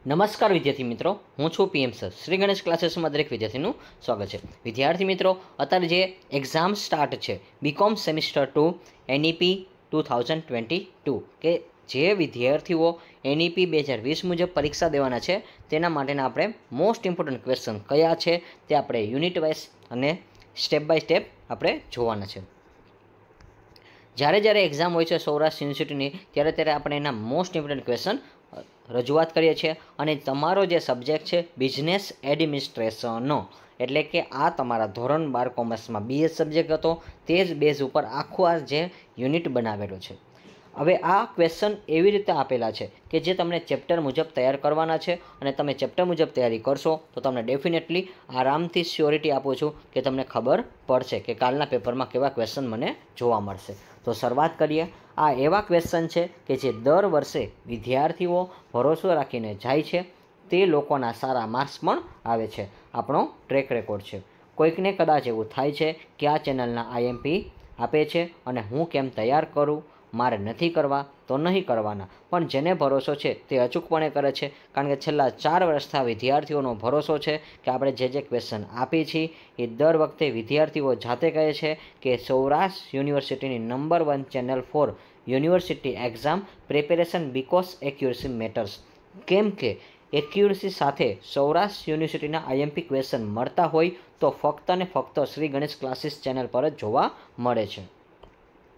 નમસ્કાર વિદ્યાર્થી મિત્રો, હું છું પીએમ સર. શ્રી ગણેશ ક્લાસીસમાં દરેક વિદ્યાર્થીનું સ્વાગત છે. વિદ્યાર્થી મિત્રો, અત્યારે જે એક્ઝામ સ્ટાર્ટ છે બીકોમ સેમિસ્ટર 2 એનઈપી 2022 કે જે વિદ્યાર્થીઓ એનઈપી 2020 મુજબ પરીક્ષા દેવાના છે તેના માટેના આપણે મોસ્ટ ઇમ્પોર્ટન્ટ ક્વેશ્ચન કયા છે તે આપણે યુનિટ વાઇઝ અને સ્ટેપ બાય સ્ટેપ આપણે જોવાના છે. જ્યારે એક્ઝામ હોય છે સૌરાષ્ટ્ર યુનિવર્સિટીની ત્યારે આપણે એના મોસ્ટ ઇમ્પોર્ટન્ટ ક્વેશ્ચન રજૂઆત કરીએ છીએ. અને તમારો જે સબ્જેક્ટ છે બિઝનેસ એડમિનિસ્ટ્રેશનનો, એટલે કે આ તમારા ધોરણ 12 કોમર્સમાં બીએસ સબ્જેક્ટ હતો તે જ બેઝ ઉપર આખું આ જે યુનિટ બનાવેલો છે. હવે આ ક્વેશ્ચન એવી રીતે આપેલા છે કે જે તમને ચેપ્ટર મુજબ તૈયાર કરવાના છે અને તમે ચેપ્ટર મુજબ તૈયારી કરશો તો તમને ડેફિનેટલી આરામથી શ્યોરિટી આપું છું કે તમને ખબર પડશે કે કાલના પેપરમાં કેવા ક્વેશ્ચન મને જોવા મળશે. તો શરૂઆત કરીએ. આ એવા ક્વેશ્ચન છે કે જે દર વર્ષે વિદ્યાર્થીઓ ભરોસો રાખીને જાય છે, તે લોકોના સારા માર્ક્સ પણ આવે છે. આપણો ટ્રેક રેકોર્ડ છે. કોઈકને કદાચ એવું થાય છે કે આ ચેનલના આઈએમપી આપે છે અને હું કેમ તૈયાર કરું, મારે નથી કરવા તો નહીં કરવાના, પણ જેને ભરોસો છે તે અચૂકપણે કરે છે. કારણ કે છેલ્લા 4 વર્ષથી વિદ્યાર્થીઓનો ભરોસો છે કે આપણે જે ક્વેશ્ચન આપીએ છીએ એ દર વખતે વિદ્યાર્થીઓ જાતે કહે છે કે સૌરાષ્ટ્ર યુનિવર્સિટીની number 1 channel four university exam preparation because accuracy matters. કેમ કે એક્યુરસી સાથે સૌરાષ્ટ્ર યુનિવર્સિટીના આઈએમપી ક્વેશ્ચન મળતા હોય તો ફક્ત ને ફક્ત શ્રી ગણેશ ક્લાસીસ ચેનલ પર જ જોવા મળે છે.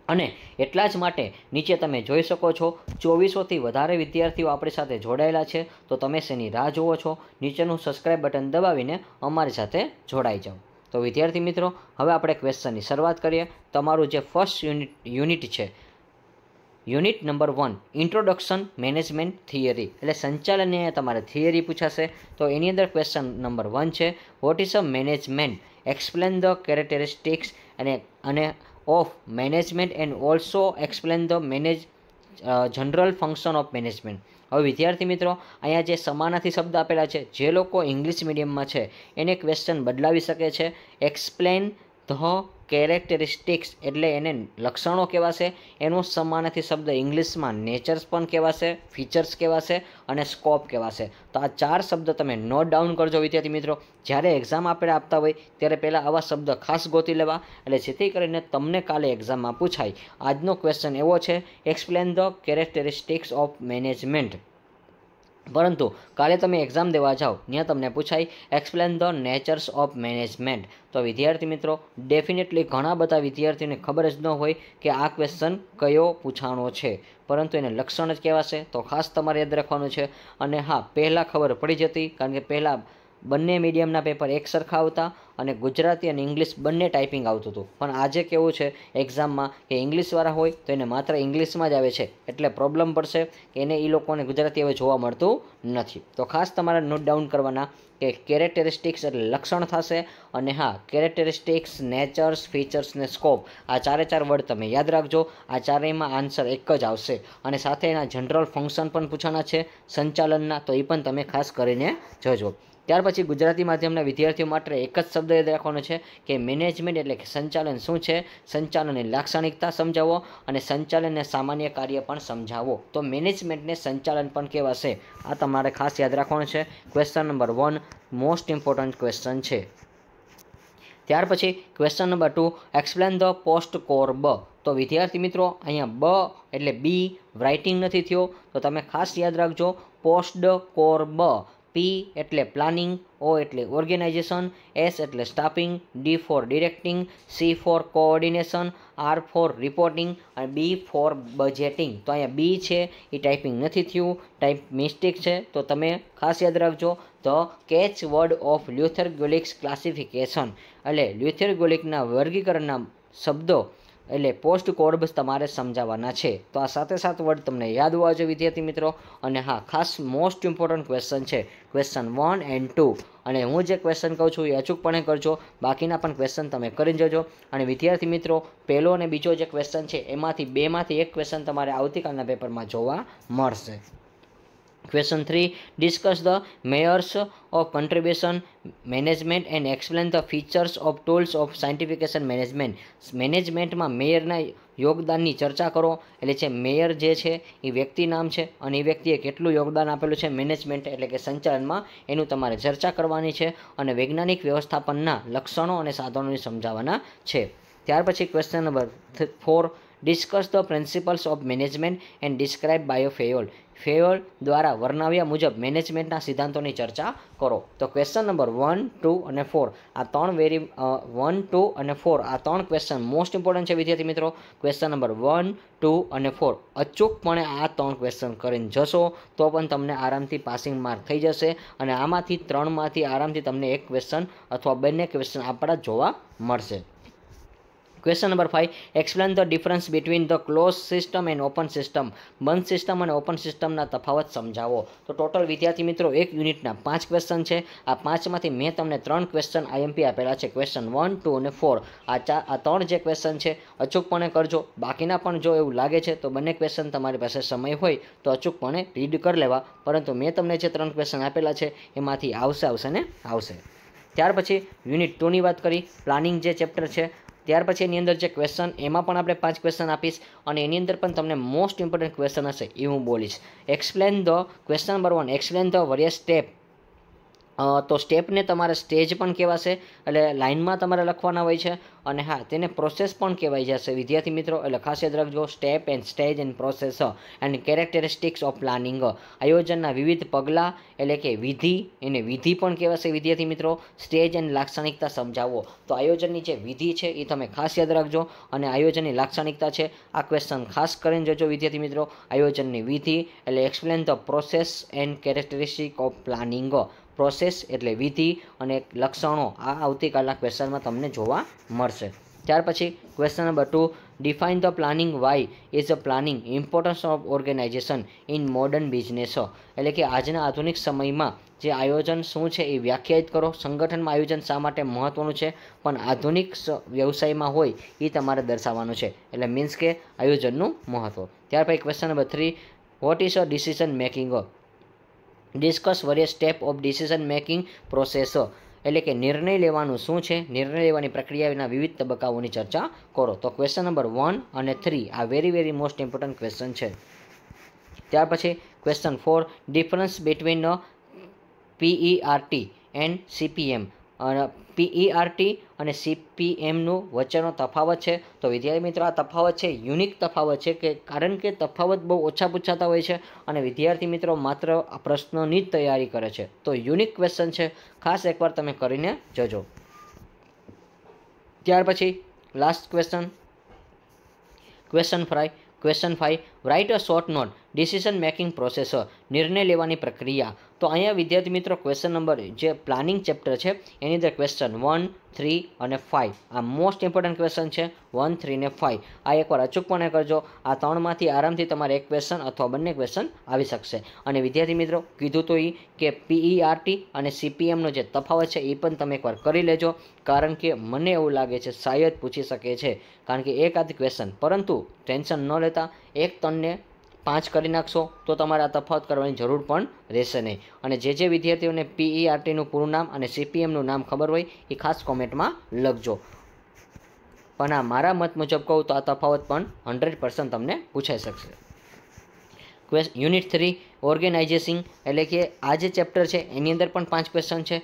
અને એટલા જ માટે નીચે તમે જોઈ શકો છો 2400થી વધારે વિદ્યાર્થીઓ આપણી સાથે જોડાયેલા છે. તો તમે શેની રાહ જુઓ છો? નીચેનું સબસ્ક્રાઇબ બટન દબાવીને અમારી સાથે જોડાઈ જાઓ. તો વિદ્યાર્થી મિત્રો, હવે આપણે ક્વેશ્ચનની શરૂઆત કરીએ. તમારું જે ફર્સ્ટ યુનિટ છે, unit number 1 introduction management theory, એટલે સંચાલનની તમારે થિયરી પૂછાશે. તો એની અંદર ક્વેશ્ચન નંબર 1 છે what is a management, explain the characteristics અને of management and also explain the general function of management. હવે વિદ્યાર્થી મિત્રો, અહીંયા જે સમાનાર્થી શબ્દ આપેલા છે, જે લોકો ઇંગ્લિશ મીડિયમમાં છે એને ક્વેશ્ચન બદલાવી શકે છે. એક્સપ્લેન ધ કેરેક્ટરિસ્ટિક્સ એટલે એને લક્ષણો કહેવાશે. એનો સમાનાર્થી શબ્દ ઇંગ્લિશમાં નેચર્સ પણ કહેવાશે, ફીચર્સ કહેવાશે અને સ્કોપ કહેવાશે. તો આ 4 શબ્દ તમે નોટ ડાઉન કરજો વિદ્યાર્થી મિત્રો. જ્યારે એક્ઝામ આપણે આપતા હોય ત્યારે પહેલાં આવા શબ્દ ખાસ ગોતી લેવા, એટલે જેથી કરીને તમને કાલે એક્ઝામમાં પૂછાય. આજનો ક્વેશ્ચન એવો છે explain the characteristics of management. પરંતુ કાલે તમે એક્ઝામ દેવા જાઓ ત્યાં તમને પૂછાય explain the nature's of management. તો વિદ્યાર્થી મિત્રો, ડેફિનેટલી ઘણા બધા વિદ્યાર્થીઓને ખબર જ ન હોય કે આ ક્વેશ્ચન કયો પૂછાણો છે, પરંતુ એને લક્ષણ જ કહેવાશે. તો ખાસ તમારે યાદ રાખવાનું છે. અને હા, પહેલાં ખબર પડી જતી, કારણ કે પહેલાં બંને મીડિયમના પેપર એક સરખા આવતા અને ગુજરાતી અને ઇંગ્લિશ બંને ટાઈપિંગ આવતું હતું. પણ આજે કેવું છે એક્ઝામમાં કે ઇંગ્લિશવાળા હોય તો એને માત્ર ઇંગ્લિશમાં જ આવે છે, એટલે પ્રોબ્લેમ પડશે કે એને એ લોકોને ગુજરાતી હવે જોવા મળતું નથી. તો ખાસ તમારે નોટ ડાઉન કરવાના કે કેરેક્ટરિસ્ટિક્સ એટલે લક્ષણ થશે. અને હા, કેરેક્ટરિસ્ટિક્સ, નેચર્સ, ફીચર્સ ને સ્કોપ, આ 4 વર્ડ તમે યાદ રાખજો. આ ચારેયમાં આન્સર એક જ આવશે. અને સાથે એના જનરલ ફંક્શન પણ પૂછાના છે સંચાલનના, તો એ પણ તમે ખાસ કરીને જોજો. ત્યાર પછી ગુજરાતી માધ્યમના વિદ્યાર્થીઓ માટે એક જ શબ્દ યાદ રાખવાનો છે કે મેનેજમેન્ટ એટલે કે સંચાલન શું છે, સંચાલનની લાક્ષણિકતા સમજાવો અને સંચાલનને સામાન્ય કાર્ય પણ સમજાવો. તો મેનેજમેન્ટને સંચાલન પણ કહેવાશે. આ તમારે ખાસ યાદ રાખવાનું છે. Question number 1 most important question છે. ત્યાર પછી question number 2 explain the post core બ. તો વિદ્યાર્થી મિત્રો, અહીંયા બ એટલે બી રાઇટિંગ નથી થયો, તો તમે ખાસ યાદ રાખજો પોસ્ટ કોર બ. પી એટલે પ્લાનિંગ, ઓ એટલે ઓર્ગેનાઇઝેશન, એસ એટલે staffing, D for directing, C for coordination, R for reporting અને બી ફોર બજેટિંગ. તો અહીંયા બી છે એ ટાઈપિંગ નથી થયું, ટાઈપ મિસ્ટેક છે. તો તમે ખાસ યાદ રાખજો the catch word of Luther Gulick's classification, એટલે લ્યુથર ગોલિકના વર્ગીકરણના શબ્દો એટલે પોસ્ટ કોર્બ્સ તમારે સમજાવવાના છે. તો આ સાથે વર્ડ તમને યાદ હોવા જોઈએ વિદ્યાર્થી મિત્રો. અને હા, ખાસ મોસ્ટ ઇમ્પોર્ટન્ટ ક્વેશ્ચન છે ક્વેશ્ચન 1 and 2. અને હું જે ક્વેશ્ચન કહું છું એ અચૂકપણે કરજો, બાકીના પણ ક્વેશ્ચન તમે કરી જજો. અને વિદ્યાર્થી મિત્રો, પહેલો અને બીજો જે ક્વેશ્ચન છે એમાંથી 2માંથી 1 ક્વેશ્ચન તમારે આવતીકાલના પેપરમાં જોવા મળશે. Question 3. Discuss the mayors of contribution management and explain the features of tools of scientification management. મેનેજમેન્ટમાં મેયરના યોગદાનની ચર્ચા કરો. એટલે છે મેયર જે છે એ વ્યક્તિ નામ છે અને એ વ્યક્તિએ કેટલું યોગદાન આપેલું છે મેનેજમેન્ટ એટલે કે સંચાલનમાં, એનું તમારે ચર્ચા કરવાની છે અને વૈજ્ઞાનિક વ્યવસ્થાપનના લક્ષણો અને સાધનોને સમજાવવાના છે. ત્યાર પછી question number 4. Discuss the principles of management and describe by Fayol. Fayol દ્વારા વર્ણવ્યા મુજબ મેનેજમેન્ટના સિદ્ધાંતોની ચર્ચા કરો. તો ક્વેશ્ચન નંબર 1, 2 અને 4 આ 1, 2 અને 4 આ 3 ક્વેશ્ચન મોસ્ટ ઇમ્પોર્ટન્ટ છે વિદ્યાર્થી મિત્રો. ક્વેશ્ચન નંબર 1, 2 અને 4 અચૂકપણે આ 3 ક્વેશ્ચન કરીને જશો તો પણ તમને આરામથી પાસિંગ માર્ક થઈ જશે અને આમાંથી 3માંથી આરામથી તમને એક ક્વેશ્ચન અથવા બંને ક્વેશ્ચન આપણા જોવા મળશે. Question number 5. Explain the difference between the close system and open system. બંધ સિસ્ટમ અને ઓપન સિસ્ટમના તફાવત સમજાવો. તો ટોટલ વિદ્યાર્થી મિત્રો એક યુનિટના 5 ક્વેશ્ચન છે. આ 5માંથી મેં તમને 3 ક્વેશ્ચન આઈએમપી આપેલા છે. ક્વેશ્ચન 1, 2 અને 4 આ 3 જે ક્વેશ્ચન છે અચૂકપણે કરજો. બાકીના પણ જો એવું લાગે છે તો બંને ક્વેશ્ચન તમારી પાસે સમય હોય તો અચૂકપણે રીડ કરી લેવા, પરંતુ મેં તમને જે 3 ક્વેશ્ચન આપેલા છે એમાંથી આવશે. ત્યાર પછી યુનિટ 2ની વાત કરી. પ્લાનિંગ જે ચેપ્ટર છે ત્યાર પછી એની અંદર જે ક્વેશ્ચન એમાં પણ આપણે 5 ક્વેશ્ચન આપીશ અને એની અંદર પણ તમને મોસ્ટ ઇમ્પોર્ટન્ટ ક્વેશ્ચન હશે એ હું બોલીશ. Explain the question number 1. Explain the various step. તો સ્ટેપને તમારે સ્ટેજ પણ કહેવાશે એટલે લાઇનમાં તમારે લખવાના હોય છે અને હા તેને પ્રોસેસ પણ કહેવાય જશે વિદ્યાર્થી મિત્રો. એટલે ખાસ યાદ રાખજો step and stage and process and characteristics of planning. આયોજનના વિવિધ પગલાં એટલે કે વિધિ, એને વિધિ પણ કહેવાશે વિદ્યાર્થી મિત્રો. સ્ટેજ એન્ડ લાક્ષણિકતા સમજાવો. તો આયોજનની જે વિધિ છે એ તમે ખાસ યાદ રાખજો અને આયોજનની લાક્ષણિકતા છે આ ક્વેશ્ચન ખાસ કરીને જોજો વિદ્યાર્થી મિત્રો. આયોજનની વિધિ એટલે explain the process and characteristic of planning. Process એટલે વિધિ અને લક્ષણો આ આવતીકાલના ક્વેશ્ચનમાં તમને જોવા મળશે. ત્યાર પછી question number 2. Define the planning. Why is a planning importance of organisation in modern business. એટલે કે આજના આધુનિક સમયમાં જે આયોજન શું છે એ વ્યાખ્યાયિત કરો. સંગઠનમાં આયોજન શા માટે મહત્ત્વનું છે પણ આધુનિક વ્યવસાયમાં હોય એ તમારે દર્શાવવાનું છે. એટલે મીન્સ કે આયોજનનું મહત્ત્વ. ત્યાર પછી question number 3. Vote is a decision making. Discuss various step of decision making process. એટલે કે નિર્ણય લેવાનું શું છે, નિર્ણય લેવાની પ્રક્રિયાના વિવિધ તબક્કાઓની ચર્ચા કરો. તો ક્વેશ્ચન નંબર 1 અને 3 આ વેરી મોસ્ટ ઇમ્પોર્ટન્ટ ક્વેશ્ચન છે. ત્યાર પછી question 4. Difference between PERT and CPM. PERT અને CPMનું વચ્ચેનો તફાવત છે. તો વિદ્યાર્થી મિત્રો આ તફાવત છે યુનિક તફાવત છે કે કારણ કે તફાવત બહુ ઓછા પૂછાતા હોય છે અને વિદ્યાર્થી મિત્રો માત્ર આ પ્રશ્નોની જ તૈયારી કરે છે. તો યુનિક ક્વેશ્ચન છે, ખાસ એકવાર તમે કરીને જજો. ત્યાર પછી last question question 5. Write a short not decision making process. નિર્ણય લેવાની પ્રક્રિયા. તો અહીંયા વિદ્યાર્થી મિત્રો ક્વેશ્ચન નંબર જે પ્લાનિંગ ચેપ્ટર છે એની અંદર ક્વેશ્ચન 1, 3 અને 5 આ મોસ્ટ ઇમ્પોર્ટન્ટ ક્વેશ્ચન છે. 1, 3 અને 5 આ એકવાર અચૂકપણે કરજો. આ 3માંથી આરામથી તમારે એક ક્વેશ્ચન અથવા બંને ક્વેશ્ચન આવી શકશે. અને વિદ્યાર્થી મિત્રો કીધું તો એ કે PERT અને CPMનો જે તફાવત છે એ પણ તમે એકવાર કરી લેજો, કારણ કે મને એવું લાગે છે શાયદ પૂછી શકે છે, કારણ કે એક આધી ક્વેશ્ચન. પરંતુ ટેન્શન ન લેતા એક તનને 5 કરી નાખશો તો તમારે આ તફાવત કરવાની જરૂર પણ રહેશે નહીં. અને જે વિદ્યાર્થીઓને PERTનું પૂરું નામ અને CPMનું નામ ખબર હોય એ ખાસ કોમેન્ટમાં લખજો. પણ આ મારા મત મુજબ કહું તો આ તફાવત પણ 100% તમને પૂછાઈ શકશે. યુનિટ 3 ઓર્ગેનાઇઝેશન એટલે કે આ જે ચેપ્ટર છે એની અંદર પણ 5 ક્વેશ્ચન છે.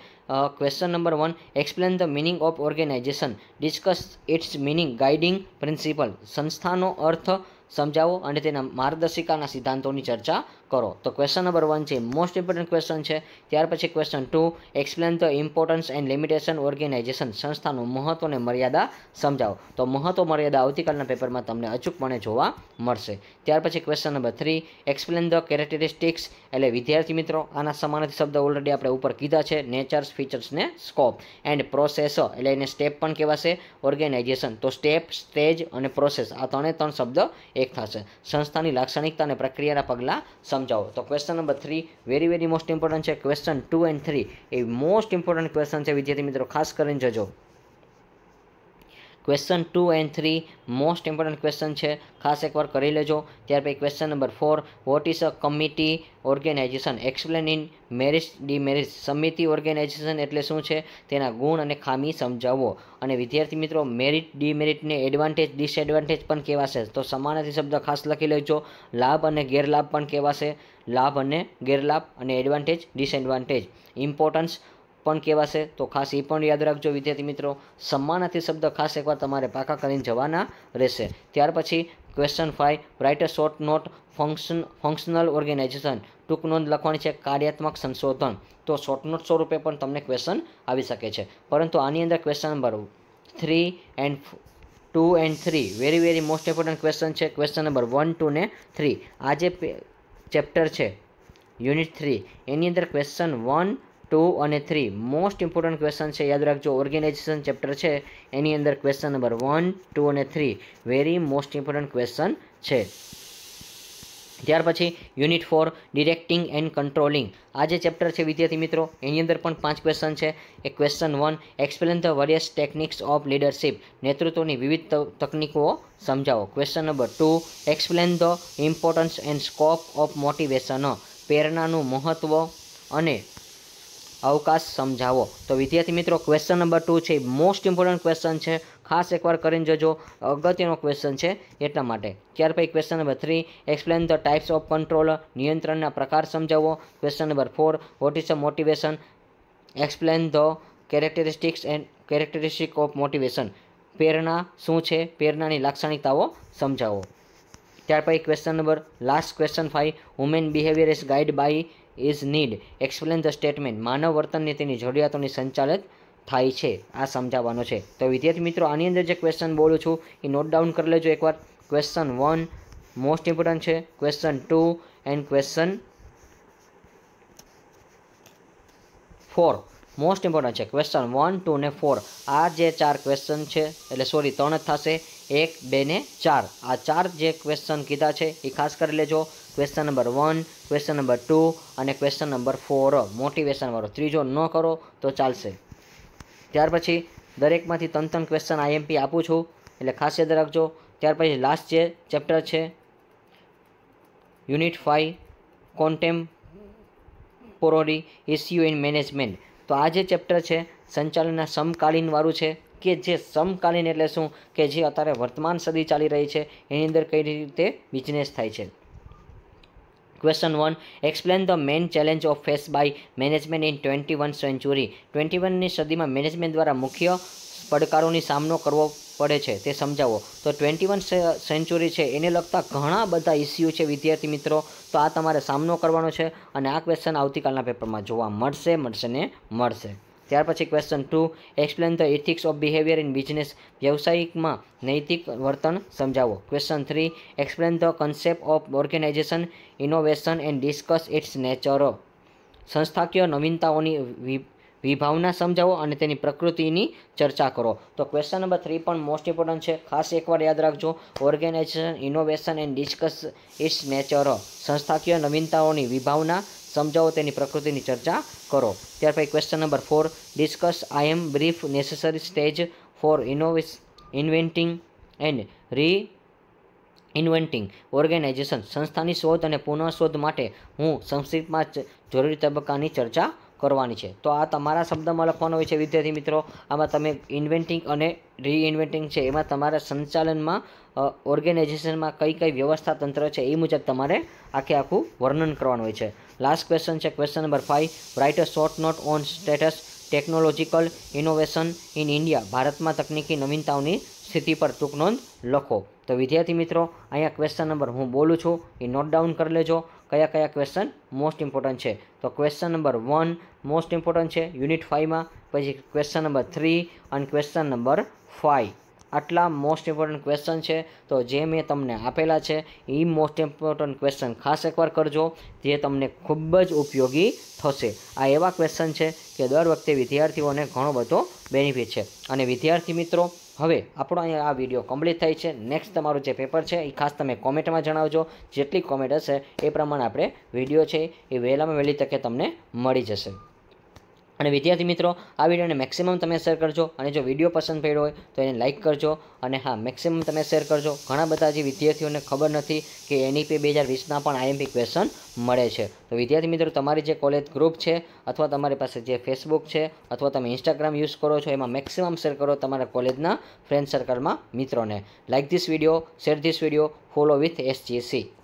Question number 1. Explain the meaning of organisation. Discuss its meaning guiding principle. સંસ્થાનો અર્થ સમજાવો અને તેના માર્ગદર્શિકાના સિદ્ધાંતોની ચર્ચા કરો. તો ક્વેશ્ચન નંબર 1 છે મોસ્ટ ઇમ્પોર્ટન્ટ ક્વેશ્ચન છે. ત્યાર પછી question 2. Explain the importance and limitation organisation. સંસ્થાનું મહત્વ અને મર્યાદા સમજાવો. તો મહત્વ મર્યાદા આવતીકાલના પેપરમાં તમને અચૂકપણે જોવા મળશે. ત્યાર પછી question number 3. Explain the characteristics. એટલે વિદ્યાર્થી મિત્રો આના સમાનાર્થી શબ્દ ઓલરેડી આપણે ઉપર કીધા છે, નેચર્સ, ફીચર્સ ને સ્કોપ. એન્ડ પ્રોસેસ એટલે એને સ્ટેપ પણ કહેવાશે. ઓર્ગેનાઇઝેશન તો સ્ટેપ, સ્ટેજ અને પ્રોસેસ આ 3 શબ્દ એક થશે. સંસ્થાની લાક્ષણિકતા અને પ્રક્રિયાના પગલાં સમજાવો. તો question number 3 very most important છે. ક્વેશ્ચન 2 and 3 એ મોસ્ટ ઇમ્પોર્ટન્ટ ક્વેશ્ચન છે વિદ્યાર્થી મિત્રો, ખાસ કરીને જજો. Question 2 and 3 most important question છે, ખાસ એકવાર કરી લેજો. ત્યાર પછી question number 4, what is a committee organisation, explain in merits demerits. સમિતિ ઓર્ગેનાઇઝેશન એટલે શું છે, તેના ગુણ અને ખામી સમજાવો. અને વિદ્યાર્થી મિત્રો, મેરિટ ડિમેરિટને એડવાન્ટેજ ડિસએડવાન્ટેજ પણ કહેવાશે, તો સમાનાર્થી શબ્દ ખાસ લખી લેજો. લાભ અને ગેરલાભ પણ કહેવાશે, લાભ અને ગેરલાભ, અને એડવાન્ટેજ ડિસએડવાન્ટેજ. ઇમ્પોર્ટન્સ પણ કહેવાશે, તો ખાસ એ પણ યાદ રાખજો વિદ્યાર્થી મિત્રો. સમાનાર્થી શબ્દ ખાસ એકવાર તમારે પાકા કરીને જવાના રહેશે. ત્યાર પછી question 5, write a short note functional organisation. ટૂંક નોંધ લખવાની છે, કાર્યાત્મક સંશોધન. તો શોર્ટ નોટ સ્વરૂપે પણ તમને ક્વેશ્ચન આવી શકે છે, પરંતુ આની અંદર question number 2 and 3 very most important question છે. ક્વેશ્ચન નંબર 1, 2 ને 3. આ જે ચેપ્ટર છે યુનિટ 3, એની અંદર ક્વેશ્ચન 1, 2 અને 3 મોસ્ટ ઇમ્પોર્ટન્ટ ક્વેશ્ચન છે, યાદ રાખજો. ઓર્ગેનાઇઝેશન ચેપ્ટર છે એની અંદર ક્વેશ્ચન નંબર 1, 2 અને 3 વેરી મોસ્ટ ઇમ્પોર્ટન્ટ ક્વેશ્ચન છે. ત્યાર પછી યુનિટ 4, ડિરેક્ટિંગ એન્ડ કંટ્રોલિંગ. આ જે ચેપ્ટર છે વિદ્યાર્થી મિત્રો, એની અંદર પણ 5 ક્વેશ્ચન છે. એ question 1, explain the various techniques of leadership. નેતૃત્વની વિવિધ તકનીકો સમજાવો. Question number 2, explain the importance and scope of motivation. પ્રેરણાનું મહત્વ અને અવકાશ સમજાવો. તો વિદ્યાર્થી મિત્રો, ક્વેશ્ચન નંબર 2 છે મોસ્ટ ઇમ્પોર્ટન્ટ ક્વેશ્ચન છે, ખાસ એકવાર કરીને જજો, અગત્યનો ક્વેશ્ચન છે એટલા માટે. ત્યાર પછી question number 3, explain the types of control. નિયંત્રણના પ્રકાર સમજાવો. Question number 4, what is a motivation, explain the characteristic of motivation. પ્રેરણા શું છે, પ્રેરણાની લાક્ષણિકતાઓ સમજાવો. ત્યાર પછી question number last question 5, human behaviour is guide by is need, explain the statement. માનવ વર્તનની તેની જરૂરિયાતોની સંચાલિત થાય છે, આ સમજાવવાનો છે. તો વિદ્યાર્થી મિત્રો, આની અંદર જે ક્વેશ્ચન બોલું છું એ નોટ ડાઉન કરી લેજો એકવાર. ક્વેશ્ચન 1 મોસ્ટ ઇમ્પોર્ટન્ટ છે, question 2 and question 4 most important છે. ક્વેશ્ચન 1, 2 ને 4 આ જે 4 ક્વેશ્ચન છે, એટલે સોરી 3 જ થશે, 1, 2 ને 4. આ 4 જે ક્વેશ્ચન કીધા છે એ ખાસ કરી લેજો. ક્વેશ્ચન નંબર 1, ક્વેશ્ચન નંબર 2 અને ક્વેશ્ચન નંબર 4 મોટિવેશનવાળો. ત્રીજો ન કરો તો ચાલશે. ત્યાર પછી દરેકમાંથી 3 ક્વેશ્ચન આઈએમપી આપું છું, એટલે ખાસ યાદ રાખજો. ત્યાર પછી લાસ્ટ જે ચેપ્ટર છે યુનિટ 5, કોન્ટેમ્પોરરી ઇસ્યુ ઇન મેનેજમેન્ટ. તો આ જે ચેપ્ટર છે સંચાલનના સમકાલીનવાળું છે, કે જે સમકાલીન એટલે શું, કે જે અત્યારે વર્તમાન સદી ચાલી રહી છે એની અંદર કઈ રીતે બિઝનેસ થાય છે. Question 1, explain the main challenge of face by management in 21 century. 21મી સદીમાં મેનેજમેન્ટ દ્વારા મુખ્ય પડકારોની સામનો કરવો પડે છે તે સમજાવો. તો 21 સેન્ચુરી છે એને લગતા ઘણા બધા ઇસ્યુ છે વિદ્યાર્થી મિત્રો, તો આ તમારે સામનો કરવાનો છે, અને આ ક્વેશ્ચન આવતીકાલના પેપરમાં જોવા મળશે. ત્યાર પછી question 2, explain the ethics of behaviour in business. વ્યવસાયિકમાં નૈતિક વર્તન સમજાવો. Question 3, explain the concept of organisation innovation and discuss its nature. સંસ્થાકીય નવીનતાઓની વિભાવના સમજાવો અને તેની પ્રકૃતિની ચર્ચા કરો. તો ક્વેશ્ચન નંબર 3 પણ મોસ્ટ ઇમ્પોર્ટન્ટ છે, ખાસ એકવાર યાદ રાખજો. Organisation innovation and discuss its nature. સંસ્થાકીય નવીનતાઓની વિભાવના સમજાવો, તેની પ્રકૃતિની ચર્ચા કરો. ત્યાર પછી question number 4, discuss I am brief necessary stage for inventing and inventing organisation. સંસ્થાની શોધ અને પુનઃશોધ માટે હું સંક્ષિપ્તમાં જરૂરી તબક્કાની ચર્ચા કરવાની છે. તો આ તમારા શબ્દમાં લખવાનો હોય છે વિદ્યાર્થી મિત્રો. આમાં તમે ઇન્વેન્ટિંગ અને રીઇન્વેન્ટિંગ છે એમાં તમારા સંચાલનમાં ઓર્ગેનાઇઝેશનમાં કઈ વ્યવસ્થા તંત્ર છે એ મુજબ તમારે આખું વર્ણન કરવાનું હોય છે. લાસ્ટ ક્વેશ્ચન છે question number 5, write a short not on status technological innovation in India. ભારતમાં તકનીકી નવીનતાઓની સ્થિતિ પર ટૂંક નોંધ લખો. તો વિદ્યાર્થી મિત્રો, અહીંયા ક્વેશ્ચન નંબર હું બોલું છું એ નોટ ડાઉન કરી લેજો, કયા ક્વેશ્ચન મોસ્ટ ઇમ્પોર્ટન્ટ છે. તો ક્વેશ્ચન નંબર 1 મોસ્ટ ઇમ્પોર્ટન્ટ છે યુનિટ 5માં, પછી ક્વેશ્ચન નંબર 3 અને ક્વેશ્ચન નંબર 5 આટલા મોસ્ટ ઇમ્પોર્ટન્ટ ક્વેશ્ચન છે. તો જે મેં તમને આપેલા છે એ મોસ્ટ ઇમ્પોર્ટન્ટ ક્વેશ્ચન ખાસ એકવાર કરજો, જે તમને ખૂબ જ ઉપયોગી થશે. આ એવા ક્વેશ્ચન છે કે દર વખતે વિદ્યાર્થીઓને ઘણો બધો બેનિફિટ છે. અને વિદ્યાર્થી મિત્રો, હવે આપણો અહીંયા આ વિડીયો કમ્પ્લીટ થાય છે. નેક્સ્ટ તમારું જે પેપર છે એ ખાસ તમે કોમેન્ટમાં જણાવજો. જેટલી કોમેન્ટ હશે એ પ્રમાણે આપણે વિડીયો છે એ વહેલામાં વહેલી તકે તમને મળી જશે. અને વિદ્યાર્થી મિત્રો આ વિડીયોને મેક્સિમમ તમે શેર કરજો અને જો વિડીયો પસંદ પડ્યો હોય તો એને લાઇક કરજો અને હા મેક્સિમમ તમે શેર કરજો. ઘણા બધા જે વિદ્યાર્થીઓને ખબર નથી કે એનઈપી 2020ના પણ આઈએમપી ક્વેશ્ચન મળે છે. તો વિદ્યાર્થી મિત્રો તમારી જે કોલેજ ગ્રુપ છે અથવા તમારી પાસે જે ફેસબુક છે અથવા તમે ઇન્સ્ટાગ્રામ યુઝ કરો છો એમાં મેક્સિમમ શેર કરો તમારા કોલેજના ફ્રેન્ડ સર્કલમાં મિત્રોને. Like this video, share this video, follow with SGC.